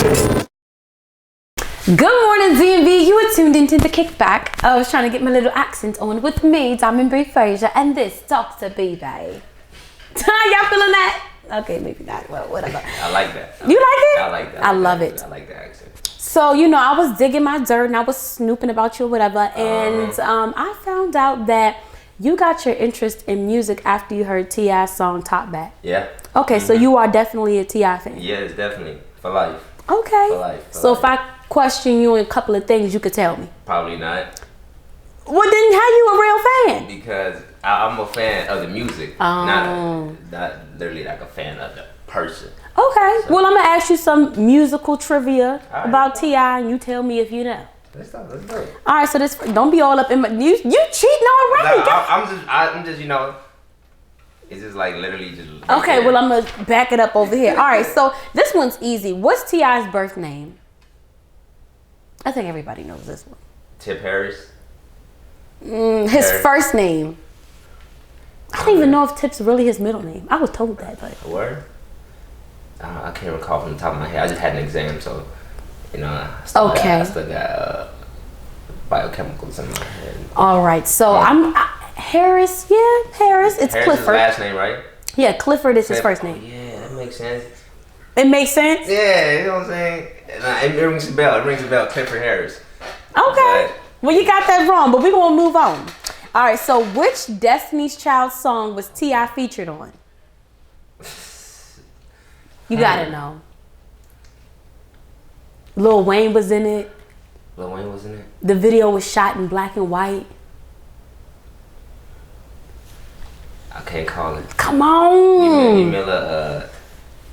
Good morning, DMV. You are tuned into the Kickback. I was trying to get my little accent on with me, Diamond Bree Frazier, and this Dr. B-Bay. Y'all feeling that? Okay, maybe not. Well, whatever. I like that. You like it? I like that. I love it. I like the accent. So, you know, I was digging my dirt and I was snooping about you or whatever, and I found out that you got your interest in music after you heard T.I.'s song Top Back. Yeah. Okay, so you are definitely a T.I. fan. Yes, definitely. For life. Okay. For life. So if I question you in a couple of things, you could tell me. Probably not. Well, then how you a real fan? Because I'm a fan of the music. Not literally like a fan of the person. Okay. So, well, I'm going to ask you some musical trivia right, about T.I. and you tell me if you know. Let's do it. All right, so this, don't be all up in my, you cheating already. No, I'm just, you know, it's just like literally just. Okay, well, I'm going to back it up over here. All right, so this one's easy. What's T.I.'s birth name? I think everybody knows this one. Tip Harris. His first name. I don't even know if Tip's really his middle name. I was told that, but. Word? I can't recall from the top of my head. I just had an exam, so, you know, I still got biochemicals in my head. All right, so Harris. Yeah, Harris. It's Harris' Clifford. last name, right? Yeah, Clifford is his first name. Yeah, that makes sense. It makes sense? Yeah, you know what I'm saying? It rings a bell. It rings a bell. Clifford Harris. Okay. Well, you got that wrong, but we're going to move on. All right, so which Destiny's Child song was T.I. featured on? You got to know. Lil Wayne was in it. Lil Wayne was in it? The video was shot in black and white. I can't call it. Come on. You mean No,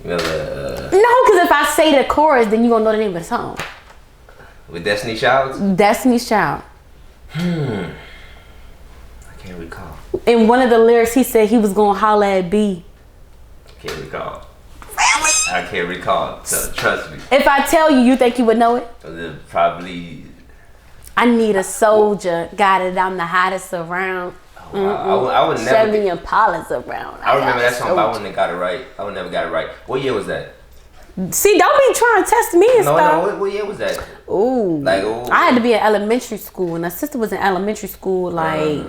because if I say the chorus, then you're going to know the name of the song. With Destiny's Child? Destiny's Child. I can't recall. In one of the lyrics, he said he was going to holla at B. Can't recall. Really? I can't recall. So trust me. If I tell you, you think you would know it? Probably. I need a soldier. Got it. I'm the hottest around. I would never. Chevy Impala's around. I remember that song, but I wouldn't have got it right. I would never got it right. What year was that? See, don't be trying to test me and stuff. No. What year was that? Ooh. I had to be in elementary school, and my sister was in elementary school, like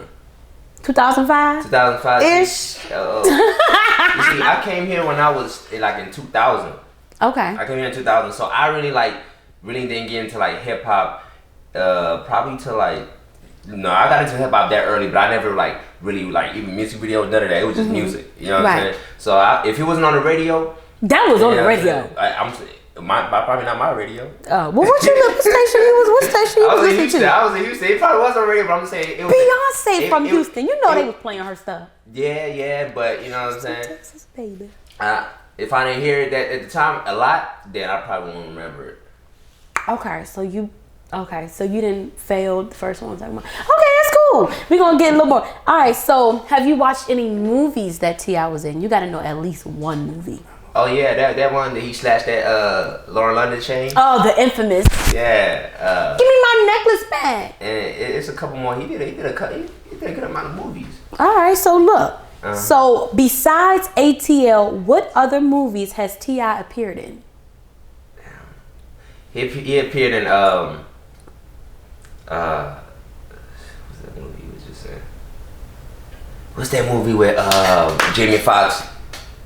2005. 2005-ish. You see, I came here when I was like in 2000. Okay. I came here in 2000, so I really didn't get into like hip hop. Probably to like. No, I got into hip hop that early, but I never like really like even music videos, none of that. It was just music. You know what I'm saying? So if it wasn't on the radio. That was on the radio. Probably not my radio. Well, what station you was? What station you was listening to? I was in Houston. It probably was on the radio, but I'm saying it was Beyonce from Houston. You know they was playing her stuff. Yeah, but you know what I'm saying. Texas, baby. If I didn't hear it at the time a lot, then I probably won't remember it. Okay, so you didn't fail the first one. Okay, that's cool. We're gonna get a little more. All right, so have you watched any movies that T.I. was in? You gotta know at least one movie. Oh yeah, that one that he slashed that Lauren London chain. Oh, the infamous. Yeah. Give me my necklace back. And it's a couple more. He did a good amount of movies. All right, so look. So besides ATL, what other movies has T.I. appeared in? He appeared in what's that movie you was just saying? What's that movie with Jamie Foxx?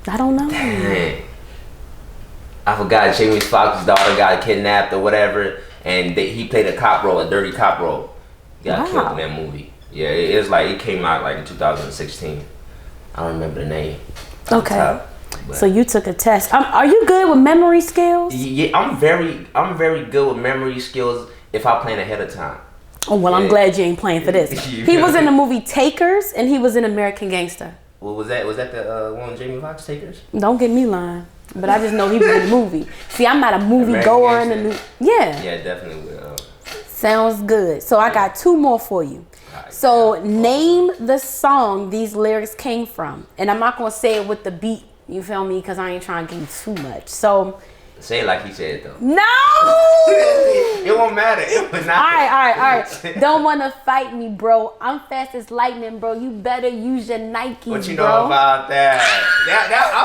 I don't know. Dang. I forgot. Jamie Foxx's daughter got kidnapped or whatever, and he played a cop role, a dirty cop role. He got killed in that movie. Yeah, it came out like in 2016. I don't remember the name. Okay. So you took a test. Are you good with memory skills? Yeah, I'm very good with memory skills if I plan ahead of time. Oh well, I'm glad you ain't playing for this. He was in the movie Takers, and he was in American Gangster. What was that? Was that the one Jamie Foxx, Takers? Don't get me lying, but I just know he was in the movie. See, I'm not a movie goer in the new. Yeah. Yeah, definitely will. Sounds good. So I got two more for you. Right, so name the song these lyrics came from, and I'm not gonna say it with the beat. You feel me? Because I ain't trying to give you too much. So say it like he said though. No. It won't matter. It was not. All right. Don't want to fight me, bro. I'm fast as lightning, bro. You better use your Nikes, What you bro. know about that?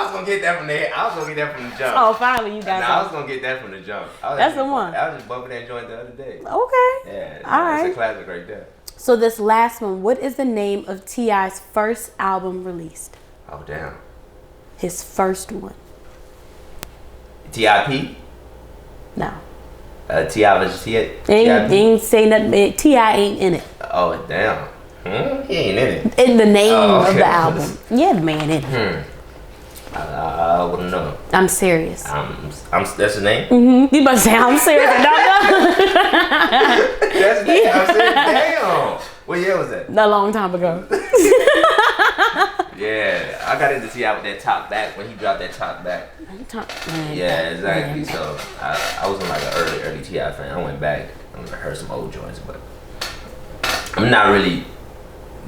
was gonna get that from the. I was gonna get that from the jump. Oh, finally you got I that. was gonna get that from the jump. That's the one. I was just bumping that joint the other day. Okay. Yeah. All right. It's a classic right there. So this last one, what is the name of T.I.'s first album released? Oh damn. His first one. T.I.P. No. T.I. was Ain't say nothing. T.I. ain't in it. Oh damn. He ain't in it. In the name okay. of the album. Yeah, the man in it. I wouldn't know. I'm serious. That's the name? Mm-hmm. You must say I'm serious. I don't know. That's the name. I'm serious. Damn. What year was that? A long time ago. Yeah, I got into T.I. with that Top Back when he dropped that Top Back. Yeah, exactly. So I was in like an early T.I. fan. I went back and heard some old joints, but I'm not really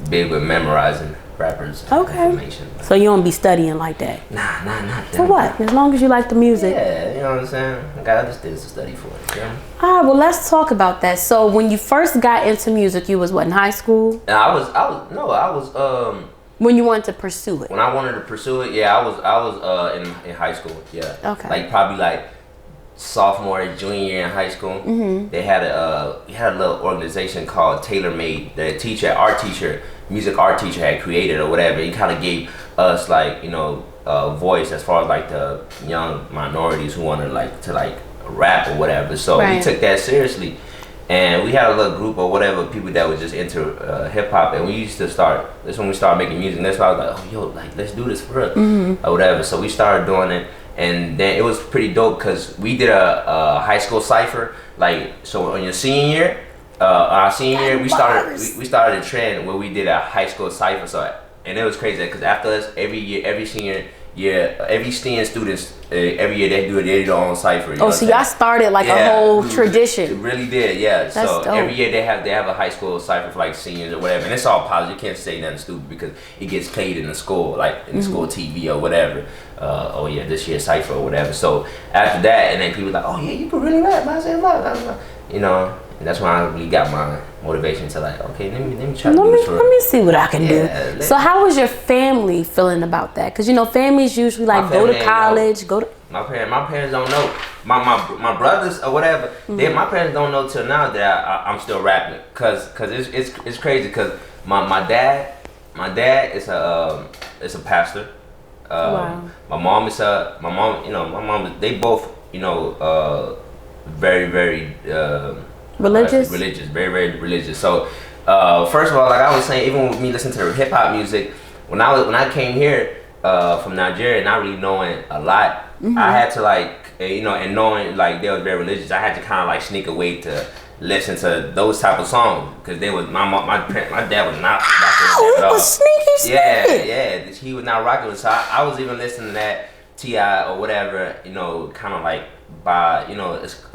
big with memorizing rappers information. So you don't be studying like that? Nah, not that. For what? As long as you like the music. Yeah, you know what I'm saying? I got other things to study for it. You know? All right, well, let's talk about that. So when you first got into music, you was what, in high school? And I was when you wanted to pursue it? When I wanted to pursue it, yeah, I was in high school, yeah. Okay. Like probably like sophomore, junior year in high school. Mm-hmm. They had a little organization called Tailor Made. The music art teacher had created or whatever. He kind of gave us like, you know, voice as far as like the young minorities who wanted to rap or whatever. So we took that seriously. And we had a little group or whatever, people that was just into hip hop, and we used to that's when we started making music. And that's why I was like, oh, yo, like, let's do this for real, or whatever. So we started doing it, and then it was pretty dope because we did a high school cypher. Like, so on your senior year, our senior year, we started a trend where we did a high school cypher. So, and it was crazy because after us, every senior students, every year they do their own cipher. Oh, so y'all started like a whole tradition. It really did, yeah. That's so dope. Every year they have a high school cipher for like seniors or whatever, and it's all positive. You can't say nothing stupid because it gets played in the school, like in the school TV or whatever. Oh yeah, this year's cipher or whatever. So after that, and then people like, oh yeah, you can really rap. I said, you know. And that's when I really got my motivation to like, okay, let me try to do this for Let me see what I can do. So how was your family feeling about that? Because, you know, families usually like go to college, My parents don't know. My brothers or whatever, my parents don't know till now that I'm still rapping. Cause it's crazy. Cause my dad is a pastor. Wow. My mom, they both, very, very religious, very, very religious. So first of all, like I was saying, even with me listening to hip hop music, when I came here from Nigeria, not really knowing a lot, I had to and knowing like they were very religious, I had to kind of like sneak away to listen to those type of songs because they was my dad was not rocking with that at all. Sneaky. Yeah, he was not rocking with. So I was even listening to that T.I. or whatever, kind of like by it's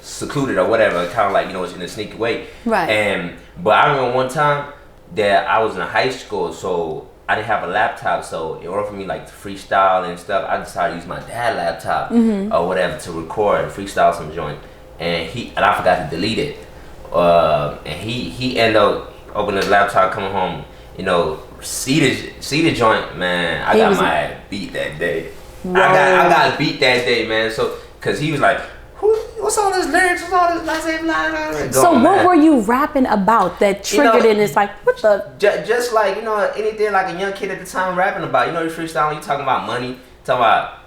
secluded or whatever, kind of like it's in a sneaky way. Right. But I remember one time that I was in high school, so I didn't have a laptop, so in order for me like to freestyle and stuff, I decided to use my dad's laptop or whatever to record and freestyle some joint. And I forgot to delete it. And he ended up opening his laptop, coming home, see the joint, man. I got my ass beat that day. I got beat that day, man. So, cause he was like, what's all this lyrics? What's all this blah, blah, blah. So what were you rapping about that triggered it? It's like, what the? Just like, anything like a young kid at the time rapping about. You freestyling, you talking about money, talking about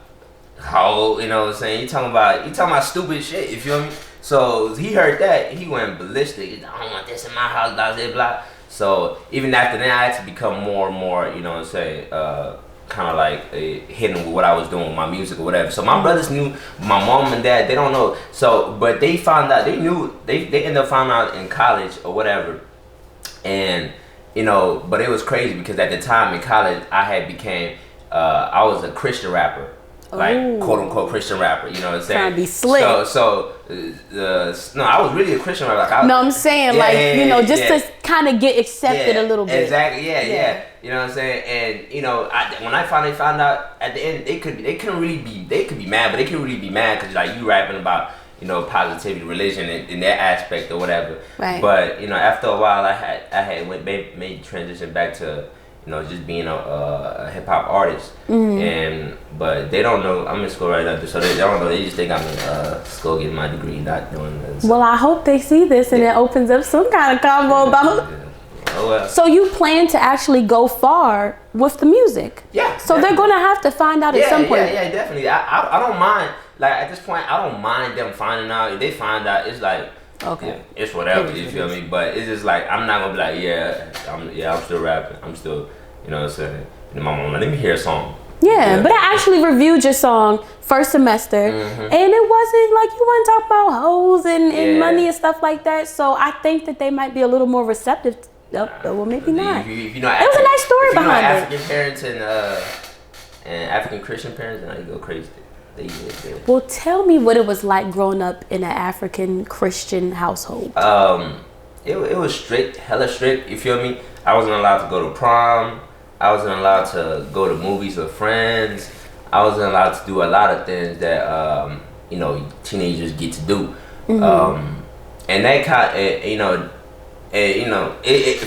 how, what I'm saying? You talking about stupid shit, you feel me? So he heard that, he went ballistic. I don't want this in my house, blah, blah, blah. So even after that, I had to become more and more, kind of like hidden with what I was doing with my music or whatever. So my brothers knew, my mom and dad, they don't know. So, but they found out, they knew, they ended up finding out in college or whatever. And, but it was crazy because at the time in college, I was a Christian rapper. Like, quote unquote Christian rapper, you know what I'm saying? Trying to be slick. No, I was really a Christian rapper. I'm saying, to kind of get accepted a little bit. Exactly, yeah. You know what I'm saying? And, when I finally found out at the end, they could be mad, but they couldn't really be mad because, like, you rapping about, positivity, religion, in that aspect or whatever. Right. But, after a while, I made transition back to, just being a hip hop artist, But they don't know I'm in school right now, so they don't know. They just think I'm in school getting my degree, not doing this. Well, I hope they see this and it opens up some kind of combo about. Oh, well. So you plan to actually go far with the music? Yeah. So they're gonna have to find out at some point. Yeah, definitely. I don't mind. Like at this point, I don't mind them finding out. If they find out, it's like okay, it's whatever. You feel me? But it's just like I'm not gonna be like I'm still rapping. I'm still, you know what I'm saying. And my mom, let me hear a song. Yeah, but I actually reviewed your song first semester, and it wasn't like you weren't talking about hoes and money and stuff like that. So I think that they might be a little more receptive. Well, maybe not. If you know, it was a nice story behind African parents and African Christian parents, then you go crazy. Well, tell me what it was like growing up in an African Christian household. It was strict, hella strict. You feel me? I wasn't allowed to go to prom. I wasn't allowed to go to movies with friends. I wasn't allowed to do a lot of things that teenagers get to do. And that kind,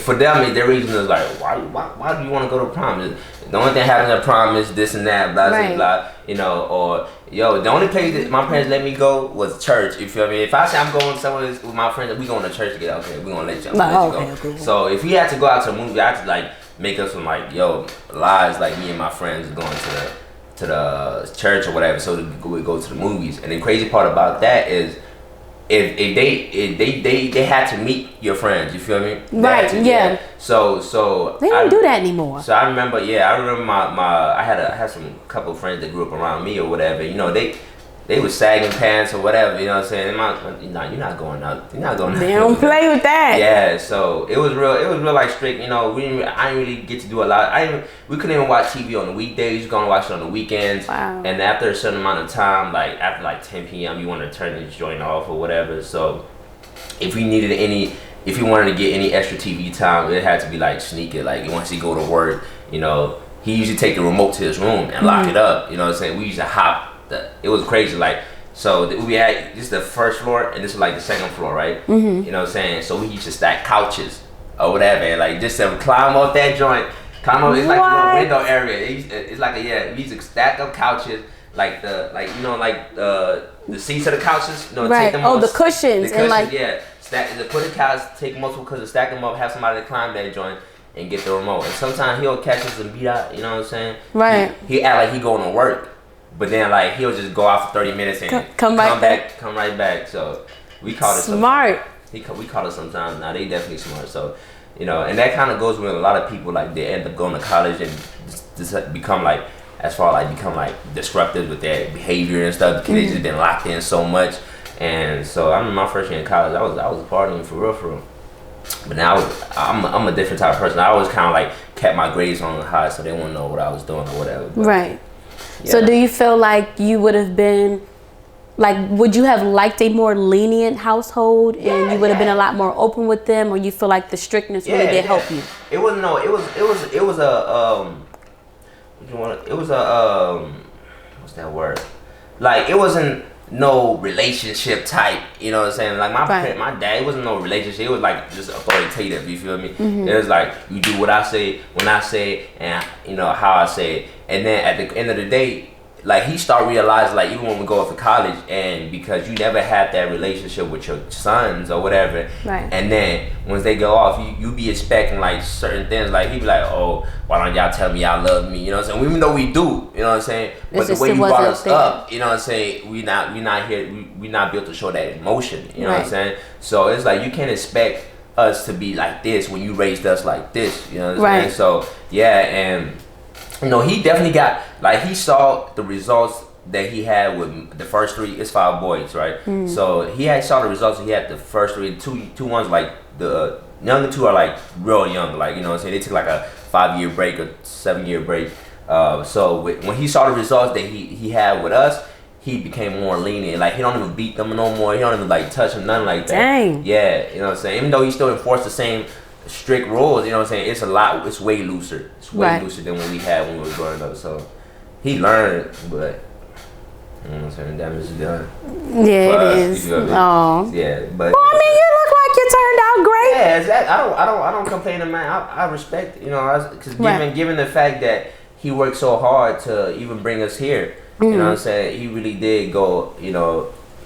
for them, their reason is like, why do you want to go to prom? The only thing happening at prom is this and that, blah, blah, blah, or the only place that my parents let me go was church. You feel me? If I say I'm going somewhere with my friends, we going to church together. Okay, we gonna let you go. Okay. So if we had to go out to a movie, I had to like make up some like lies, like me and my friends going to the church or whatever, so we go to the movies. And the crazy part about that is if they had to meet your friends, you feel me? Right. Yeah. So they don't do that anymore. So I remember I had some couple of friends that grew up around me or whatever. They was sagging pants or whatever. You know what I'm saying? You're not going out. You're not going out. They don't play with that. Yeah. So it was real like strict. I didn't really get to do a lot. We couldn't even watch TV on the weekdays. You're gonna watch it on the weekends. Wow. And after a certain amount of time, like after like 10 p.m., you want to turn the joint off or whatever. So if you wanted to get any extra TV time, it had to be like sneaky. Like once he go to work, he usually take the remote to his room and lock it up. You know what I'm saying? We used to hop. It was crazy. Like, so we had, this is the first floor and this is like the second floor, right? You know what I'm saying? So we used to stack couches or whatever, and like just to climb up that joint, it's like a little window area. It's like we used to stack up couches, like the seats of the couches, right? Take them the cushions and like put the couch, take multiple cushions, stack them up, have somebody to climb that joint and get the remote. And sometimes he'll catch us and beat out, you know what I'm saying? Right. He act like he going to work. But then, like, he'll just go out for 30 minutes and come right back. So we call it smart. We call it sometimes. Now they definitely smart. So, and that kind of goes with a lot of people. Like they end up going to college and just become like disruptive with their behavior and stuff because they just been locked in so much. And so I remember my first year in college, I was partying for real. But now I'm a different type of person. I always kind of like kept my grades on the high, so they wouldn't know what I was doing or whatever. But, right. yeah. So do you feel like you would have been, like, would you have liked a more lenient household and you would have been a lot more open with them, or you feel like the strictness really did help you? It was what's that word? Like, it wasn't no relationship type, you know what I'm saying? Like my dad, it wasn't no relationship. It was like just authoritative, you feel me? It was like, you do what I say when I say it, and how I say it. And then at the end of the day, like he started realizing, like even when we go off to college, and because you never had that relationship with your sons or whatever, right? And then once they go off, you be expecting like certain things. Like he be like, oh, why don't y'all tell me y'all love me? You know what I'm saying? Even though we do, you know what I'm saying? But the way you brought us up, you know what I'm saying? We not here. We not built to show that emotion. You know what I'm saying? So it's like you can't expect us to be like this when you raised us like this. You know what I'm saying? So yeah, and he definitely got, like, he saw the results that he had with the first three. It's 5 boys, right? So he saw the results. He had the first three, two ones, like the younger 2 are like real young, like, you know what I'm saying? They took like a 5-year break or 7-year break. So when he saw the results that he had with us, he became more lenient. Like, he don't even beat them no more. He don't even like touch them, nothing like that. Dang. Yeah, you know what I'm saying? Even though he still enforced the same strict rules, you know what I'm saying? It's way looser. It's way looser than what we had when we were growing up. So he learned, but you know what I'm saying, damage is done. Yeah, it is. Oh. Yeah, but well, I mean, you look like you turned out great. Yeah, exactly. I don't complain, man. I respect, because given the fact that he worked so hard to even bring us here. You know what I'm saying? He really did go,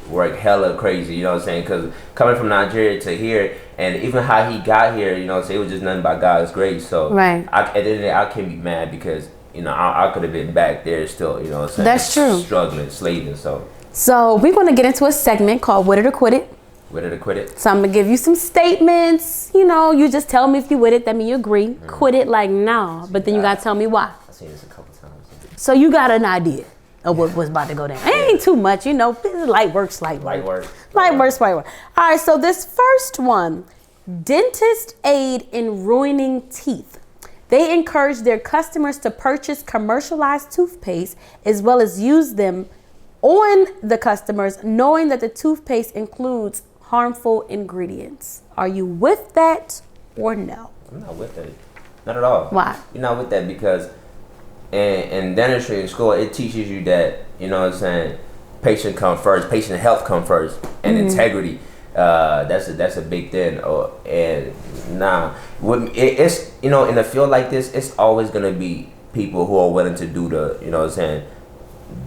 work hella crazy, you know what I'm saying? Because coming from Nigeria to here, and even how he got here, you know what I'm saying, it was just nothing but God's grace. So right. At the end of the day, I can't be mad because, I could have been back there still, you know what I'm saying? That's true. Struggling, slaving, so we're going to get into a segment called With It or Quit It. With It or Quit It. So I'm going to give you some statements. You just tell me if you with it, that means you agree. Quit it like, nah. But then you got to tell me why. I've seen this a couple times. So you got an idea of what was about to go down. It ain't too much, light work. Light work. All right, so this first one, dentists aid in ruining teeth. They encourage their customers to purchase commercialized toothpaste as well as use them on the customers, knowing that the toothpaste includes harmful ingredients. Are you with that or no? I'm not with that. Not at all. Why? You're not with that because in dentistry in school, it teaches you that, patient come first, patient health come first, and integrity. That's a big thing. And it's in a field like this, it's always gonna be people who are willing to do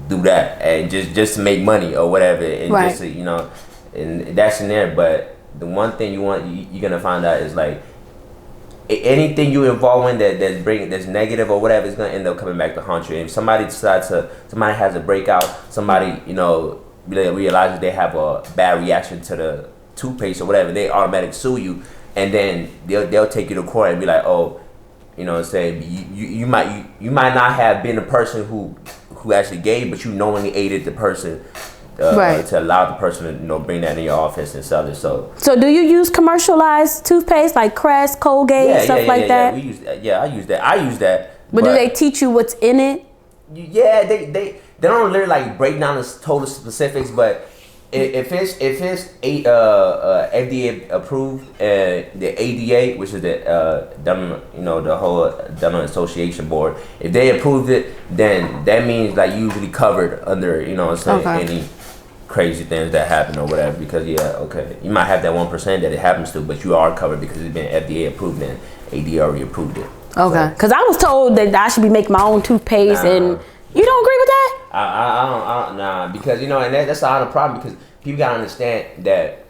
do that and just to make money or whatever, and right. just to, and that's in there. But the one thing you're gonna find out is like anything you involve in that's negative or whatever is gonna end up coming back to haunt you. And if somebody has a breakout, somebody realizes they have a bad reaction to the toothpaste or whatever, they automatically sue you, and then they'll take you to court and be like, oh, you might not have been the person who actually gave, but you knowingly aided the person right. to allow the person to bring that in your office and sell it. So do you use commercialized toothpaste like Crest, Colgate, stuff like that? We use that. Yeah, I use that. But do they teach you what's in it? Yeah, they don't literally break down the total specifics, but if it's FDA approved, the ADA, which is the the whole dental association board, if they approved it, then that means usually covered under any crazy things that happen or whatever. Because you might have that 1% that it happens to, but you are covered because it's been FDA approved and ADA already approved it. Okay, because I was told that I should be making my own toothpaste, and you don't agree with that? I don't, because and that's a lot of problem, because people gotta understand that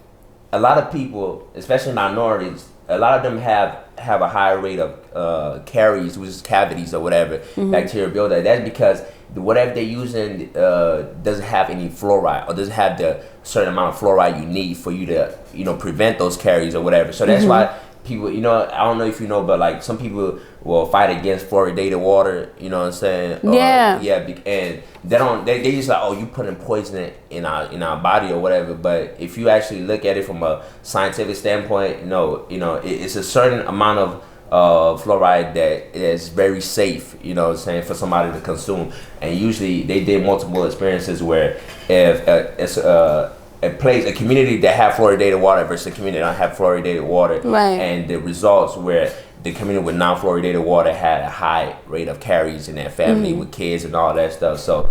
a lot of people, especially minorities, a lot of them have a higher rate of caries, which is cavities or whatever, bacterial buildup. That's because whatever they're using doesn't have any fluoride, or doesn't have the certain amount of fluoride you need for you to prevent those caries or whatever. So that's why people, I don't know if you know, but some people will fight against fluoridated water, you know what I'm saying? Yeah. And they just like, oh, you putting poison in our body or whatever. But if you actually look at it from a scientific standpoint, it's a certain amount of fluoride that is very safe, you know what I'm saying, for somebody to consume. And usually they did multiple experiences where if it's a community that have fluoridated water versus a community that don't have fluoridated water, right. And the results where the community with non-fluoridated water had a high rate of caries in their family with kids and all that stuff. So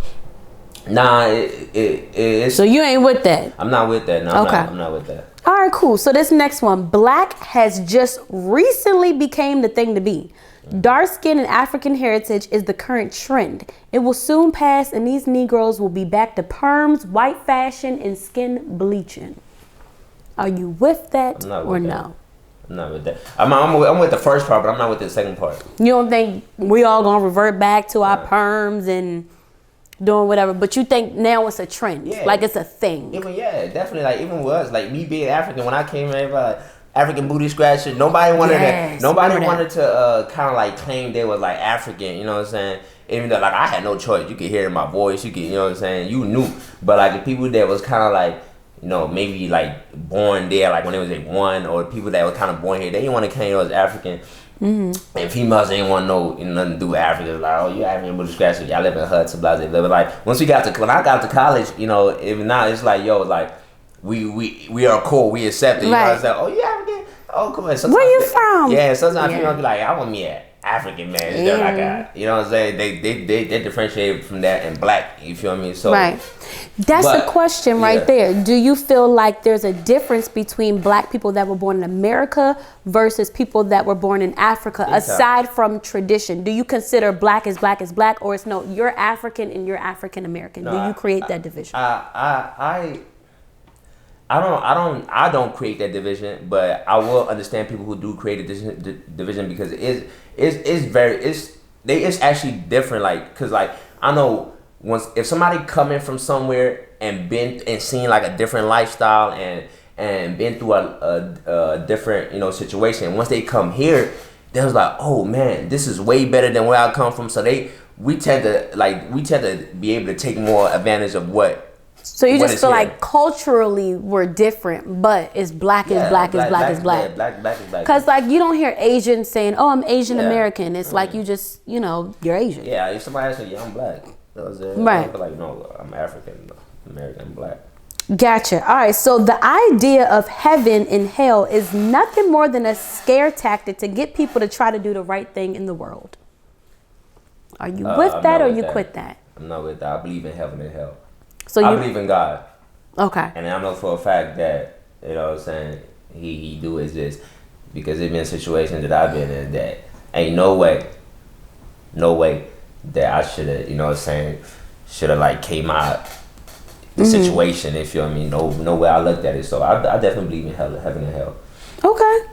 it's, so you ain't with that? I'm not with that. No, okay. I'm not with that. All right, cool. So this next one, black has just recently became the thing to be. Dark skin and African heritage is the current trend. It will soon pass, and these Negroes will be back to perms, white fashion, and skin bleaching. Are you with that or no? I'm not with that. I'm with the first part, but I'm not with the second part. You don't think we all gonna revert back to our perms and doing whatever, but you think now it's a trend, it's a thing? Definitely. Even was me being African, when I came in, African booty scratcher. Nobody wanted to kind of claim they was African. You know what I'm saying? Even though I had no choice. You could hear it in my voice. You could, you know what I'm saying? You knew. But the people that was kind of maybe born there, when they was 1, or people that were kind of born here, they didn't want to claim they was African. Mm-hmm. And females didn't want to know nothing to do with Africa. Oh, you African booty scratcher. Y'all live in huts, blah blah blah. Once when I got to college, even now it's we are cool, we accept it. You know what I'm saying? Oh, you African? Oh, cool. Sometimes, where you from? Yeah, sometimes people be like, I want me an African man. They're like you know what I'm saying? They differentiate from that and black. You feel me? So right. That's the question right there. Do you feel like there's a difference between black people that were born in America versus people that were born in Africa, aside from tradition? Do you consider black is black, or it's no, you're African and you're African American? No, do you create that division? I don't create that division, but I will understand people who do create a division because it's actually different. Like, cause like I know if somebody coming from somewhere and been and seen like a different lifestyle and been through a different situation, once they come here, they was like, oh man, this is way better than where I come from. So we tend to be able to take more advantage of what. So you just feel like culturally we're different, but it's black is black is black is black. Yeah, black is black. Because like you don't hear Asians saying, "Oh, I'm Asian American." It's like you just you're Asian. Yeah, if somebody asks you, "Yeah, I'm black," right? But like, no, I'm African American, black. Gotcha. All right. So the idea of heaven and hell is nothing more than a scare tactic to get people to try to do the right thing in the world. Are you with that or you quit that? I'm not with that. I believe in heaven and hell. So I believe in God. Okay. And I know for a fact that, what I'm saying, he do exist. Because there's been situations that I've been in that ain't no way that I should have, like came out the situation, if you know what I mean. No way I looked at it. So I definitely believe in heaven and hell. Okay.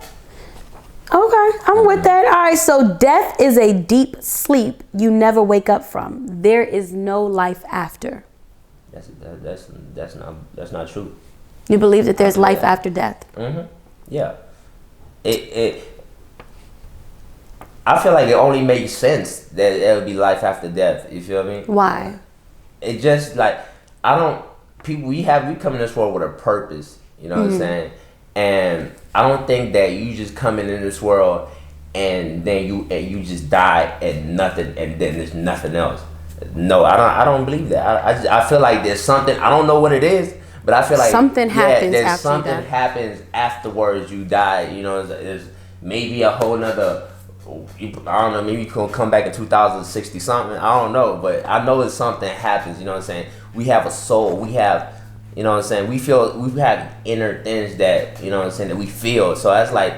I'm with that. All right. So death is a deep sleep you never wake up from. There is no life after. That's not true. You believe that there's life after death? Yeah. I feel like it only makes sense that there would be life after death. You feel me? Why? It just like we come in this world with a purpose. You know what I'm saying? And I don't think that you just come in this world and then you just die and nothing, and then there's nothing else. No, I don't believe that. I feel like there's something. I don't know what it is, but I feel like something happens. There's something happens afterwards you die. There's maybe a whole nother. I don't know. Maybe you can come back in 2060 something. I don't know, but I know that something happens. You know what I'm saying? We have a soul. We have. You know what I'm saying? We have inner things that that we feel. So that's like.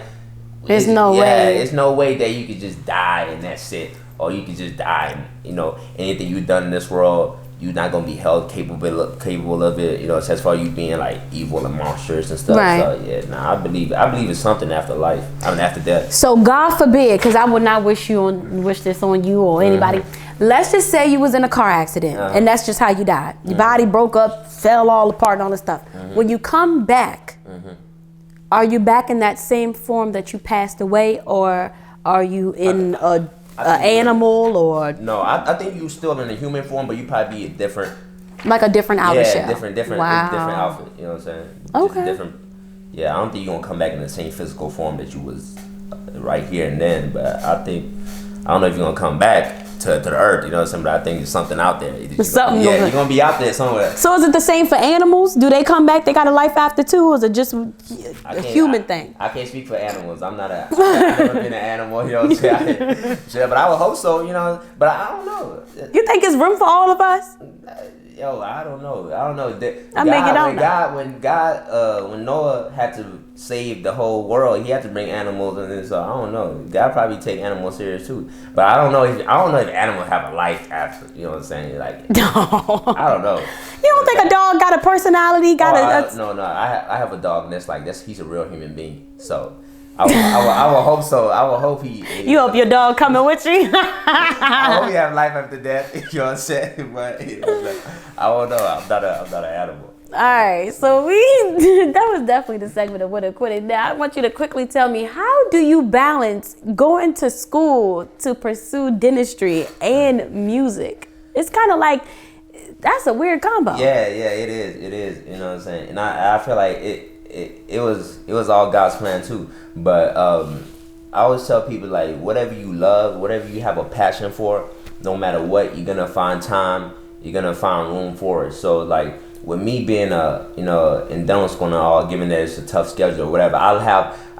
There's no way. It's no way that you could just die and that's it. Or you can just die and, anything you've done in this world, you're not going to be held capable of it, as far as you being like evil and monstrous and stuff. Right. So, I believe it's something after life. After death. So God forbid, because I would not wish this on you or anybody. Let's just say you was in a car accident and that's just how you died. Your body broke up, fell all apart and all this stuff. When you come back, are you back in that same form that you passed away, or are you in a animal or? No, I think you still in a human form, but you probably be different. Like a different outer shell. Different wow. different outfit. You know what I'm saying? Okay. Just different. Yeah, I don't think you're gonna come back in the same physical form that you was right here and then. But I don't know if you're gonna come back to the earth. You know what I'm saying? But I think there's something out there. You're gonna be out there somewhere. So is it the same for animals? Do they come back? They got a life after too, or is it just a human thing? I can't speak for animals. I've never been an animal. You know what I'm saying? But I would hope so. But I don't know. You think there's room for all of us? I don't know. When Noah had to save the whole world, he had to bring animals in it. So I don't know. God probably take animals serious too. But I don't know if animals have a life after. You know what I'm saying? Like, no. I don't know. You don't think a dog got a personality? No. I have a dog, and he's a real human being. So. I will hope so. I will hope he. You hope your dog coming with you? I hope he have life after death. You know what I'm saying? But I don't know. I'm not an animal. All right, so that was definitely the segment of Would Have Quit It. Now I want you to quickly tell me, how do you balance going to school to pursue dentistry and music? It's kind of like that's a weird combo. Yeah, it is. You know what I'm saying? And I feel like it was all God's plan too. But I always tell people, like, whatever you love, whatever you have a passion for, no matter what, you're gonna find time, you're gonna find room for it. So like with me being in dental school and all, given that it's a tough schedule or whatever, I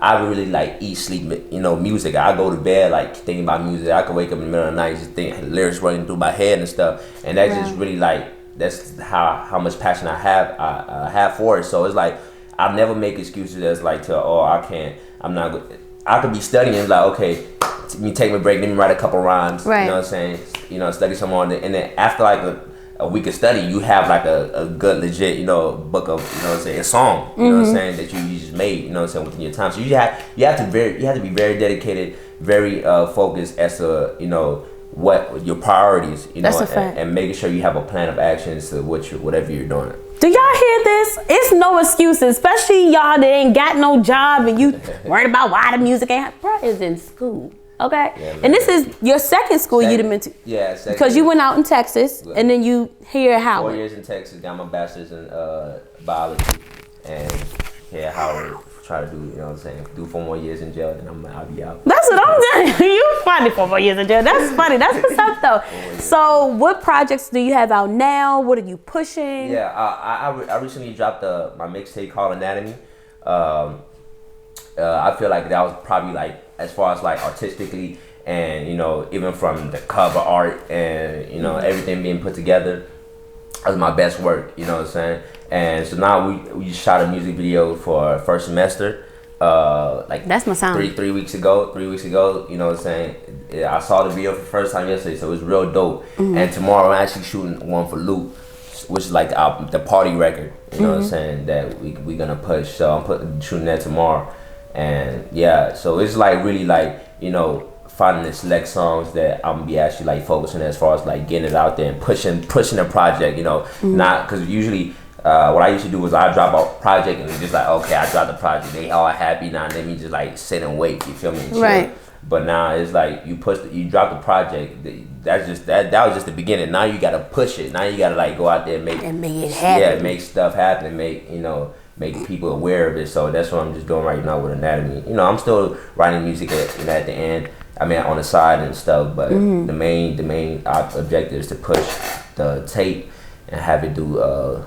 I really like eat, sleep, music. I go to bed like thinking about music. I can wake up in the middle of the night just think lyrics running through my head and stuff. And that's just really like that's how much passion I have for it. So it's like I never make excuses as like I could be studying like okay, let me take my break, let me write a couple rhymes. Right. You know what I'm saying? Study some more, and then after like a week of study, you have like a good legit book of a song. You know what I'm saying that you just made. You know what I'm saying within your time. So you have to be very dedicated, very focused as to what your priorities. That's a fact. And making sure you have a plan of actions to whatever you're doing. Do y'all hear this? It's no excuses, especially y'all that ain't got no job and you worried about why the music ain't. Bro is in school, okay? Yeah, and this is your second school you'd have been to. Yeah, second. Because you went out in Texas and then you here at Howard. 4 years in Texas, got my bachelor's in biology, and here at Howard. Try to do 4 more years in jail, and I'll be out. That's what I'm doing. You funny, 4 more years in jail. That's funny. That's what's up though. So, what projects do you have out now? What are you pushing? Yeah, I recently dropped my mixtape called Anatomy. I feel like that was probably like as far as like artistically and even from the cover art and everything being put together. That was my best work, you know what I'm saying? And so now we shot a music video for first semester. Like that's my sound. 3 weeks ago, you know what I'm saying? I saw the video for the first time yesterday, so it was real dope. And tomorrow I'm actually shooting one for Loop, which is like the party record, you know what I'm saying, that we gonna push. So I'm shooting that tomorrow. And yeah, so it's like really like, finding the select songs that I'm gonna be actually like focusing as far as like getting it out there and pushing the project, not because usually what I used to do was I drop a project and just like okay, I dropped the project, they all happy now, and let me just like sit and wait, you feel me? Right. But now it's like you drop the project. That was just the beginning. Now you gotta push it. Now you gotta like go out there and make it happen. Yeah, make stuff happen. Make people aware of it. So that's what I'm just doing right now with Anatomy. I'm still writing music at the end. I mean, on the side and stuff, but the main objective is to push the tape and have it do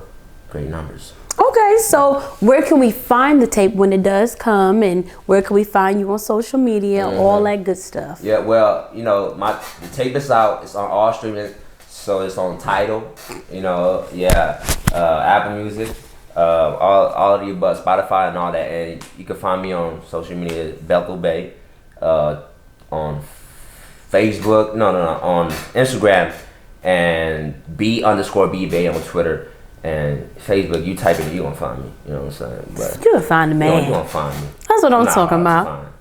great numbers. Okay, so where can we find the tape when it does come, and where can we find you on social media, all that good stuff? Yeah, well, the tape is out. It's on all streaming, so it's on Tidal, Apple Music, all of the above, Spotify and all that, and you can find me on social media, Belko Bay. On Facebook, on Instagram, and B_B Bay on Twitter, and Facebook. You type it, you gonna find me. You know what I'm saying? But you gonna find the man. You gonna find me. That's what I'm talking about.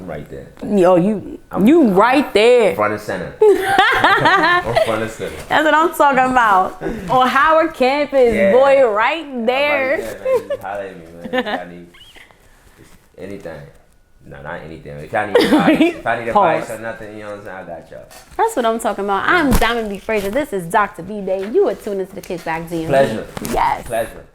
Right there. Yo, you right there. Front and center. I'm front and center. That's what I'm talking about. On Howard campus, boy, right there. I'm right there, man. Just holler at me, man. If I need anything. No, not anything. If I need advice or nothing, you know what I'm saying, I got y'all. That's what I'm talking about. I'm Diamond B. Frazier. This is Dr. B. Day. You are tuned into the Kickback DMV. Pleasure. Yes. Pleasure.